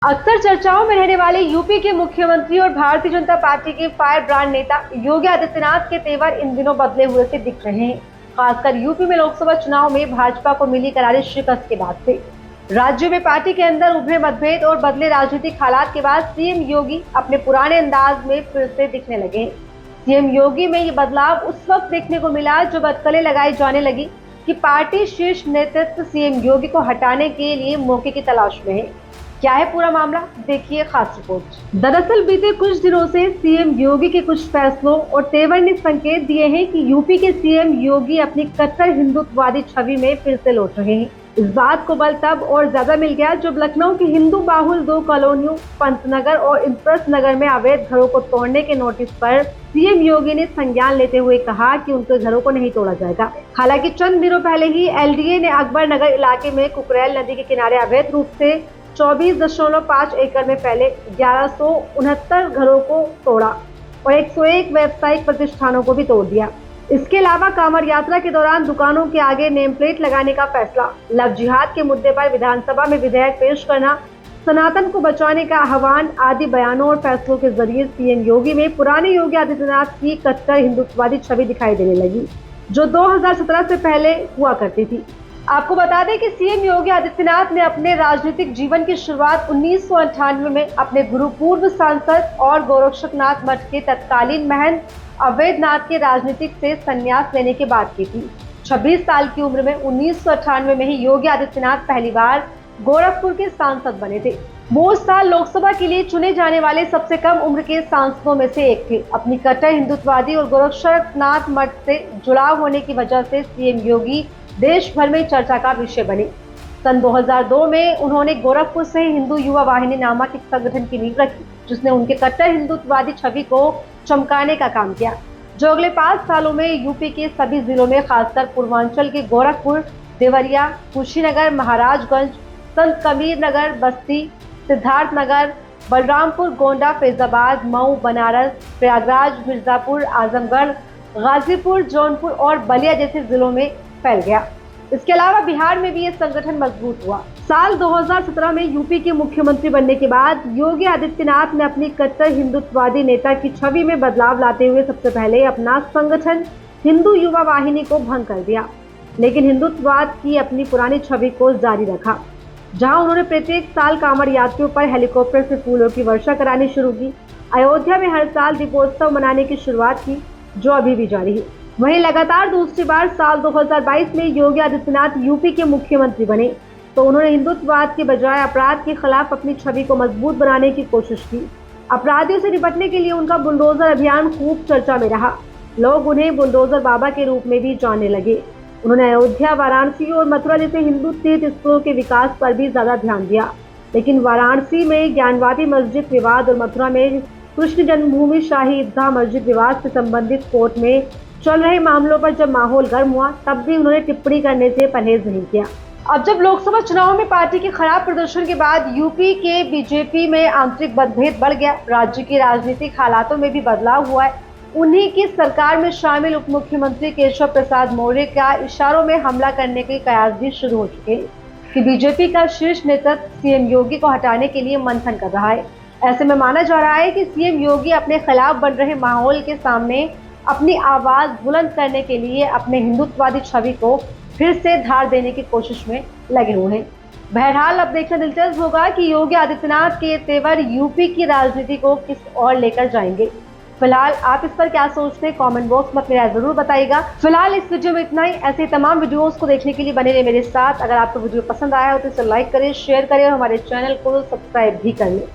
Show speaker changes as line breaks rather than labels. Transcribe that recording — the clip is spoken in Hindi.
अक्सर चर्चाओं में रहने वाले यूपी के मुख्यमंत्री और भारतीय जनता पार्टी के फायर ब्रांड नेता योगी आदित्यनाथ के तेवर इन दिनों बदले हुए से दिख रहे हैं। खासकर यूपी में लोकसभा चुनाव में भाजपा को मिली करारी शिकस्त के बाद से राज्य में पार्टी के अंदर उभरे मतभेद और बदले राजनीतिक हालात के बाद सीएम योगी अपने पुराने अंदाज में फिर से दिखने लगे हैं। सीएम योगी में ये बदलाव उस वक्त देखने को मिला जब अटकलें लगाई जाने लगी कि पार्टी शीर्ष नेतृत्व सीएम योगी को हटाने के लिए मौके की तलाश में है। क्या है पूरा मामला, देखिए खास रिपोर्ट। दरअसल बीते कुछ दिनों से सीएम योगी के कुछ फैसलों और तेवर ने संकेत दिए हैं कि यूपी के सीएम योगी अपनी कट्टर हिंदुत्ववादी छवि में फिर से लौट रहे हैं। इस बात को बल तब और ज्यादा मिल गया जब लखनऊ की हिंदू बाहुल 2 कॉलोनियों पंतनगर और इंद्रप्रस्थ नगर में अवैध घरों को तोड़ने के नोटिस पर सीएम योगी ने संज्ञान लेते हुए कहा कि उनके घरों को नहीं तोड़ा जाएगा। हालांकि चंद दिनों पहले ही एलडीए ने अकबर नगर इलाके में कुकरेल नदी के किनारे अवैध रूप से 24.5 एकड़ में फैले 1169 घरों को तोड़ा और 101 व्यावसायिक प्रतिष्ठानों को भी तोड़ दिया। इसके अलावा कांवड़ यात्रा के दौरान दुकानों के आगे नेम प्लेट लगाने का फैसला, लव जिहाद के मुद्दे पर विधानसभा में विधेयक पेश करना, सनातन को बचाने का आह्वान आदि बयानों और फैसलों के जरिए सीएम योगी में पुराने योगी आदित्यनाथ की कट्टर हिंदुत्ववादी छवि दिखाई देने लगी, जो 2017 से पहले हुआ करती थी। आपको बता दें कि सीएम योगी आदित्यनाथ ने अपने राजनीतिक जीवन की शुरुआत 1998 में अपने गुरु पूर्व सांसद और गोरक्षनाथ मठ के तत्कालीन महंत अवैधनाथ के राजनीतिक से संन्यास लेने के बाद की थी। 26 साल की उम्र में 1998 में ही योगी आदित्यनाथ पहली बार गोरखपुर के सांसद बने थे। वो उस साल लोकसभा के लिए चुने जाने वाले सबसे कम उम्र के सांसदों में से एक थे। अपनी कट्टर हिंदुत्ववादी और गोरक्षनाथ मठ से जुड़ाव होने की वजह से सीएम योगी देश भर में चर्चा का विषय बने। सन 2002 में उन्होंने गोरखपुर से हिंदू युवा वाहिनी नामक एक संगठन की नींव रखी, जिसने उनके कट्टर हिंदुत्ववादी छवि को चमकाने का काम किया, जो अगले 5 सालों में यूपी के सभी जिलों में खासकर पूर्वांचल के गोरखपुर, देवरिया, कुशीनगर, महाराजगंज, संत कबीर नगर, बस्ती, सिद्धार्थ नगर, बलरामपुर, गोंडा, फैजाबाद, मऊ, बनारस, प्रयागराज, मिर्जापुर, आजमगढ़, गाजीपुर, जौनपुर और बलिया जैसे जिलों में फैल गया। इसके अलावा बिहार में भी ये संगठन मजबूत हुआ। साल 2017 में यूपी के मुख्यमंत्री बनने के बाद योगी आदित्यनाथ ने अपनी कट्टर हिंदुत्ववादी नेता की छवि में बदलाव लाते हुए सबसे पहले अपना संगठन हिंदू युवा वाहिनी को भंग कर दिया, लेकिन हिंदुत्ववाद की अपनी पुरानी छवि को जारी रखा। जहां उन्होंने प्रत्येक साल कांवड़ यात्रियों पर हेलीकॉप्टर से फूलों की वर्षा करानी शुरू की। अयोध्या में हर साल दीपोत्सव मनाने की शुरुआत की, जो अभी भी जारी है। वहीं लगातार दूसरी बार साल 2022 में योगी आदित्यनाथ यूपी के मुख्यमंत्री बने तो उन्होंने हिंदुत्ववाद के बजाय अपराध के खिलाफ अपनी छवि को मजबूत बनाने की कोशिश की। अपराधियों से निपटने के लिए उनका बुलडोजर अभियान खूब चर्चा में रहा। लोग उन्हें बुलडोजर बाबा के रूप में भी जानने लगे। उन्होंने अयोध्या, वाराणसी और मथुरा जैसे हिंदू तीर्थ स्थलों के विकास पर भी ज्यादा ध्यान दिया, लेकिन वाराणसी में ज्ञानवापी मस्जिद विवाद और मथुरा में कृष्ण जन्मभूमि शाही ईदगाह मस्जिद विवाद से संबंधित कोर्ट में चल रहे मामलों पर जब माहौल गर्म हुआ, तब भी उन्होंने टिप्पणी करने से परहेज नहीं किया। अब जब लोकसभा चुनाव में पार्टी के खराब प्रदर्शन के बाद यूपी के बीजेपी में आंतरिक मतभेद बढ़ गया, राज्य के राजनीतिक हालातों में भी बदलाव हुआ है। उन्हीं की सरकार में शामिल उप मुख्यमंत्री केशव प्रसाद मौर्य का इशारों में हमला करने के कयास भी शुरू हो चुके हैं कि बीजेपी का शीर्ष नेतृत्व सीएम योगी को हटाने के लिए मंथन कर रहा है। ऐसे में माना जा रहा है कि सीएम योगी अपने खिलाफ बन रहे माहौल के सामने अपनी आवाज बुलंद करने के लिए अपने हिंदुत्ववादी छवि को फिर से धार देने की कोशिश में लगे हुए हैं। बहरहाल अब देखना दिलचस्प होगा कि योगी आदित्यनाथ के तेवर यूपी की राजनीति को किस ओर लेकर जाएंगे। फिलहाल आप इस पर क्या सोचते हैं, कमेंट बॉक्स में अपनी राय जरूर बताइएगा। फिलहाल इस वीडियो में इतना ही। ऐसे तमाम वीडियोस को देखने के लिए बने रहिए मेरे साथ। अगर आपको वीडियो पसंद आया हो तो इसे लाइक करें, शेयर करें और हमारे चैनल को सब्सक्राइब भी कर लें।